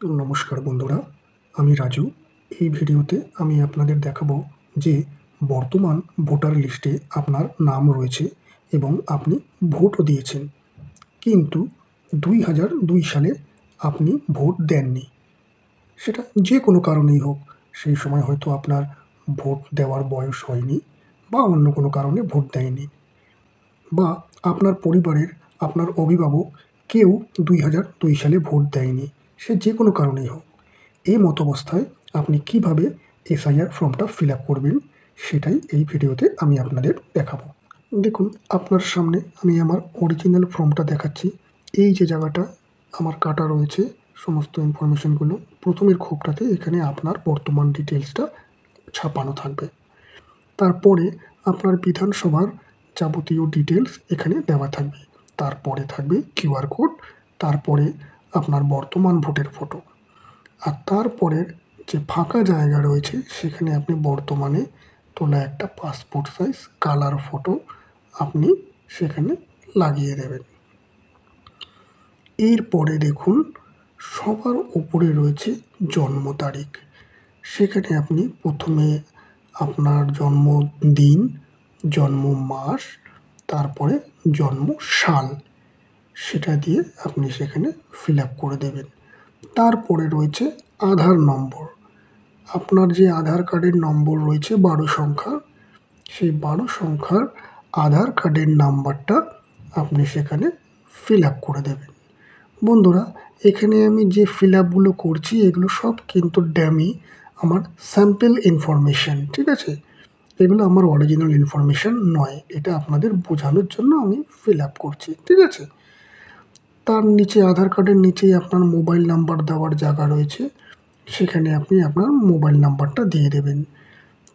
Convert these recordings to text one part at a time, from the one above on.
নমস্কার বন্ধুরা, আমি রাজু। এই ভিডিওতে আমি আপনাদের দেখাবো যে বর্তমান ভোটার লিস্টে আপনার নাম রয়েছে এবং আপনি ভোটও দিয়েছেন, কিন্তু 2002 সালে আপনি ভোট দেননি। সেটা যে কোনো কারণেই হোক, সেই সময় হয়তো আপনার ভোট দেওয়ার বয়স হয়নি বা অন্য কোনো কারণে ভোট দেয়নি, বা আপনার পরিবারের আপনার অভিভাবক কেউ 2002 সালে ভোট দেয়নি, সে যে কোনো কারণেই হোক। এই মতাবস্থায় আপনি কিভাবে এসআইআর ফর্মটা ফিল আপ করবেন, সেটাই এই ভিডিওতে আমি আপনাদের দেখাবো। দেখুন, আপনার সামনে আমি আমার অরিজিনাল ফর্মটা দেখাচ্ছি। এই যে জায়গাটা আমার কাটা রয়েছে সমস্ত ইনফরমেশনগুলো, প্রথমের খোপটাতে এখানে আপনার বর্তমান ডিটেলসটা ছাপানো থাকবে। তারপরে আপনার বিধানসভার যাবতীয় ডিটেলস এখানে দেওয়া থাকবে। তারপরে থাকবে কিউআর কোড, তারপরে আপনার বর্তমান ভোটের ফটো, আর তারপরের যে ফাঁকা জায়গা রয়েছে সেখানে আপনি বর্তমানে তোলা একটা পাসপোর্ট সাইজ কালার ফটো আপনি সেখানে লাগিয়ে দেবেন। এরপরে দেখুন, সবার উপরে রয়েছে জন্ম তারিখ। সেখানে আপনি প্রথমে আপনার জন্মদিন, জন্ম মাস, তারপরে জন্ম সাল, সেটা দিয়ে আপনি সেখানে ফিল আপ করে দেবেন। তারপরে রয়েছে আধার নম্বর। আপনার যে আধার কার্ডের নম্বর রয়েছে 12 সংখ্যা, সেই 12 সংখ্যার আধার কার্ডের নাম্বারটা আপনি সেখানে ফিল আপ করে দেবেন। বন্ধুরা, এখানে আমি যে ফিল আপগুলো করছি এগুলো সব কিন্তু ড্যামি, আমার স্যাম্পল ইনফরমেশান, ঠিক আছে? এগুলো আমার অরিজিনাল ইনফরমেশান নয়, এটা আপনাদের বোঝানোর জন্য আমি ফিল আপ করছি, ঠিক আছে? তার নিচে আধার কার্ডের নিচেই আপনার মোবাইল নাম্বার দেওয়ার জায়গা রয়েছে, সেখানে আপনি আপনার মোবাইল নাম্বারটা দিয়ে দেবেন।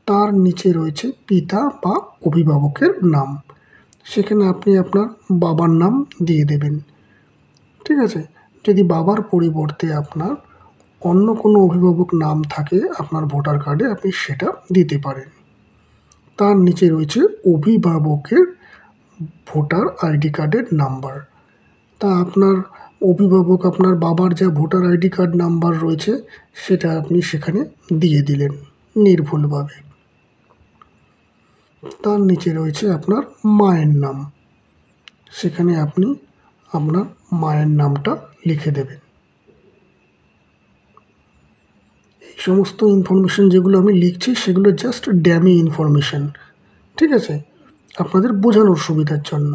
তার নিচে রয়েছে পিতা বা অভিভাবকের নাম, সেখানে আপনি আপনার বাবার নাম দিয়ে দেবেন, ঠিক আছে? যদি বাবার পরিবর্তে আপনার অন্য কোনো অভিভাবক নাম থাকে আপনার ভোটার কার্ডে, আপনি সেটা দিতে পারেন। তার নিচে রয়েছে অভিভাবকের ভোটার আইডি কার্ডের নাম্বার। তা আপনার অভিভাবক, আপনার বাবার যা ভোটার আইডি কার্ড নাম্বার রয়েছে সেটা আপনি সেখানে দিয়ে দিলেন নির্ভুলভাবে। তার নিচে রয়েছে আপনার মায়ের নাম, সেখানে আপনি আপনার মায়ের নামটা লিখে দেবেন। এই সমস্ত ইনফরমেশান যেগুলো আমি লিখছি সেগুলো জাস্ট ড্যামি ইনফরমেশান, ঠিক আছে? আপনাদের বোঝানোর সুবিধার জন্য।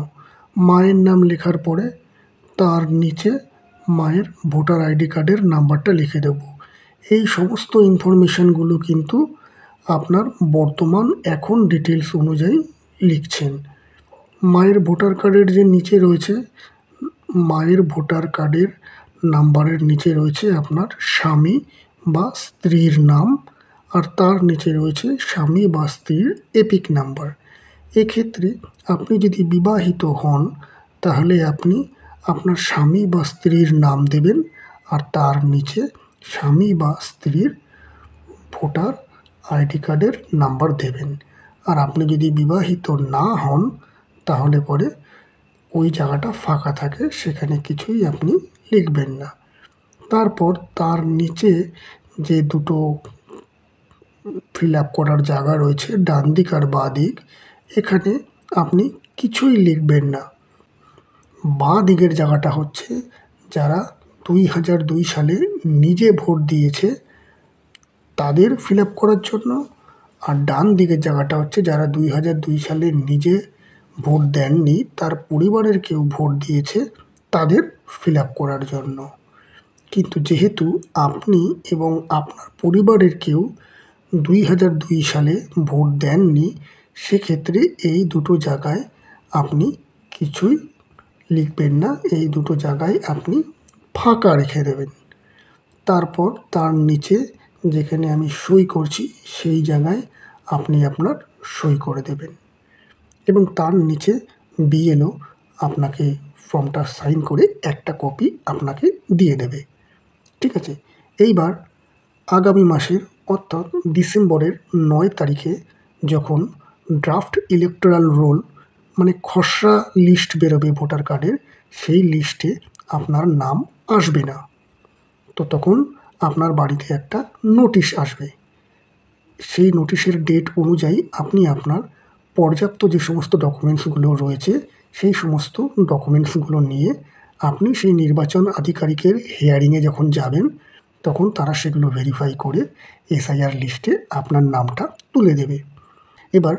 মায়ের নাম লেখার পরে তার নিচে মায়ের ভোটার আইডি কার্ডের নাম্বারটা লিখে দেব। এই সমস্ত ইনফরমেশানগুলো কিন্তু আপনার বর্তমান এখন ডিটেলস অনুযায়ী লিখছেন। মায়ের ভোটার কার্ডের যে নিচে রয়েছে, মায়ের ভোটার কার্ডের নাম্বারের নিচে রয়েছে আপনার স্বামী বা স্ত্রীর নাম, আর তার নিচে রয়েছে স্বামী বা স্ত্রীর এপিক নাম্বার। এক্ষেত্রে আপনি যদি বিবাহিত হন তাহলে আপনি আপনার স্বামী বা স্ত্রীর নাম দেবেন, আর তার নিচে স্বামী বা স্ত্রীর ভোটার আইডি কার্ডের নাম্বার দেবেন। আর আপনি যদি বিবাহিত না হন তাহলে পরে ওই জায়গাটা ফাঁকা থাকে, সেখানে কিছুই আপনি লিখবেন না। তারপর তার নিচে যে দুটো ফিল আপ করার জায়গা রয়েছে, ডান দিক আর বাঁ দিক, এখানে আপনি কিছুই লিখবেন না। বাঁ দিকের জায়গাটা হচ্ছে যারা 2002 সালে নিজে ভোট দিয়েছে তাদের ফিল আপ করার জন্য, আর ডান দিকের জায়গাটা হচ্ছে যারা 2002 সালে নিজে ভোট দেননি, তার পরিবারের কেউ ভোট দিয়েছে তাদের ফিল আপ করার জন্য। কিন্তু যেহেতু আপনি এবং আপনার পরিবারের কেউ 2002 সালে ভোট দেননি, সেক্ষেত্রে এই দুটো জায়গায় আপনি কিছুই লিখবেন না, এই দুটো জায়গায় আপনি ফাঁকা রেখে দেবেন। তারপর তার নিচে যেখানে আমি সই করছি সেই জায়গায় আপনি আপনার সই করে দেবেন, এবং তার নিচে বিএলও আপনাকে ফর্মটা সাইন করে একটা কপি আপনাকে দিয়ে দেবে, ঠিক আছে? এইবার আগামী মাসের অর্থাৎ ডিসেম্বরের 9 তারিখে যখন ড্রাফট ইলেকটোরাল রোল মানে খসড়া লিস্ট বেরোবে ভোটার কার্ডের, সেই লিস্টে আপনার নাম আসবে না। তো তখন আপনার বাড়িতে একটা নোটিশ আসবে। সেই নোটিশের ডেট অনুযায়ী আপনি আপনার পর্যাপ্ত যে সমস্ত ডকুমেন্টসগুলো রয়েছে সেই সমস্ত ডকুমেন্টসগুলো নিয়ে আপনি সেই নির্বাচন আধিকারিকের হিয়ারিংয়ে যখন যাবেন তখন তারা সেগুলো ভেরিফাই করে এসআইআর লিস্টে আপনার নামটা তুলে দেবে। এবার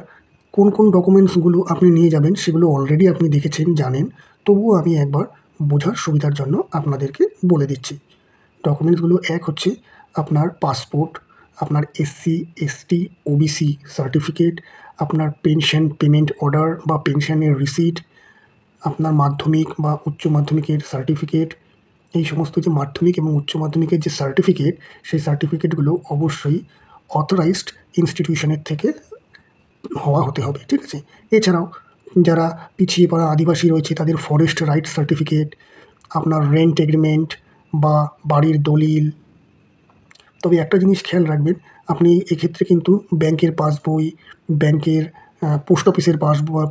কোন কোন ডকুমেন্টসগুলো আপনি নিয়ে যাবেন সেগুলো অলরেডি আপনি দেখেছেন, জানেন, তবুও আমি একবার বোঝার সুবিধার জন্য আপনাদেরকে বলে দিচ্ছি। ডকুমেন্টসগুলো এক হচ্ছে আপনার পাসপোর্ট, আপনার এসসি, এসটি, ওবিসি সার্টিফিকেট, আপনার পেনশন পেমেন্ট অর্ডার বা পেনশনের রিসিট, আপনার মাধ্যমিক বা উচ্চ মাধ্যমিকের সার্টিফিকেট। এই সমস্ত যে মাধ্যমিক এবং উচ্চ মাধ্যমিকের যে সার্টিফিকেট, সেই সার্টিফিকেটগুলো অবশ্যই অথরাইজড ইনস্টিটিউশনের থেকে হওয়া হতে হবে, ঠিক আছে? এছাড়াও যারা পিছিয়ে পড়া আদিবাসী রয়েছে তাদের ফরেস্ট রাইট সার্টিফিকেট, আপনার রেন্ট এগ্রিমেন্ট বা বাড়ির দলিল। তবে একটা জিনিস খেয়াল রাখবেন, আপনি এক্ষেত্রে কিন্তু ব্যাংকের পাসবই, ব্যাংকের পোস্ট অফিসের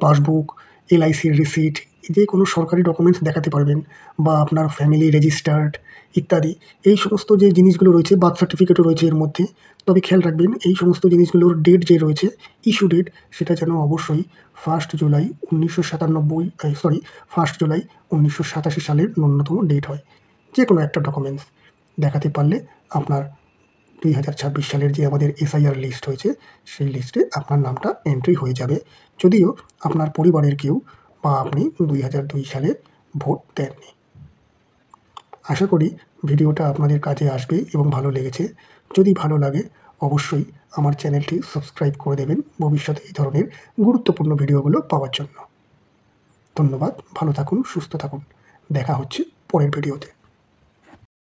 পাসবুক, এলআইসির রিসিট, যে কোনো সরকারি ডকুমেন্টস দেখাতে পারবেন, বা আপনার ফ্যামিলি রেজিস্টার্ড ইত্যাদি। এই সমস্ত যে জিনিসগুলো রয়েছে, বার্থ সার্টিফিকেটও রয়েছে এর মধ্যে। তবে খেয়াল রাখবেন এই সমস্ত জিনিসগুলোর ডেট যে রয়েছে, ইস্যু ডেট, সেটা যেন অবশ্যই 1 জুলাই 1987 সালের ন্যূনতম ডেট হয়। যে কোনো একটা ডকুমেন্টস দেখাতে পারলে আপনার 2026 সালের যে আমাদের এসআইআর লিস্ট হয়েছে সেই লিস্টে আপনার নামটা এন্ট্রি হয়ে যাবে, যদিও আপনার পরিবারের কেউ বা আপনি 2002 সালে ভোট দেননি। আশা করি ভিডিওটা আপনাদের কাজে আসবে এবং ভালো লেগেছে। যদি ভালো লাগে অবশ্যই আমার চ্যানেলটি সাবস্ক্রাইব করে দেবেন ভবিষ্যতে এই ধরনের গুরুত্বপূর্ণ ভিডিওগুলো পাওয়ার জন্য। ধন্যবাদ, ভালো থাকুন, সুস্থ থাকুন। দেখা হচ্ছে পরের ভিডিওতে।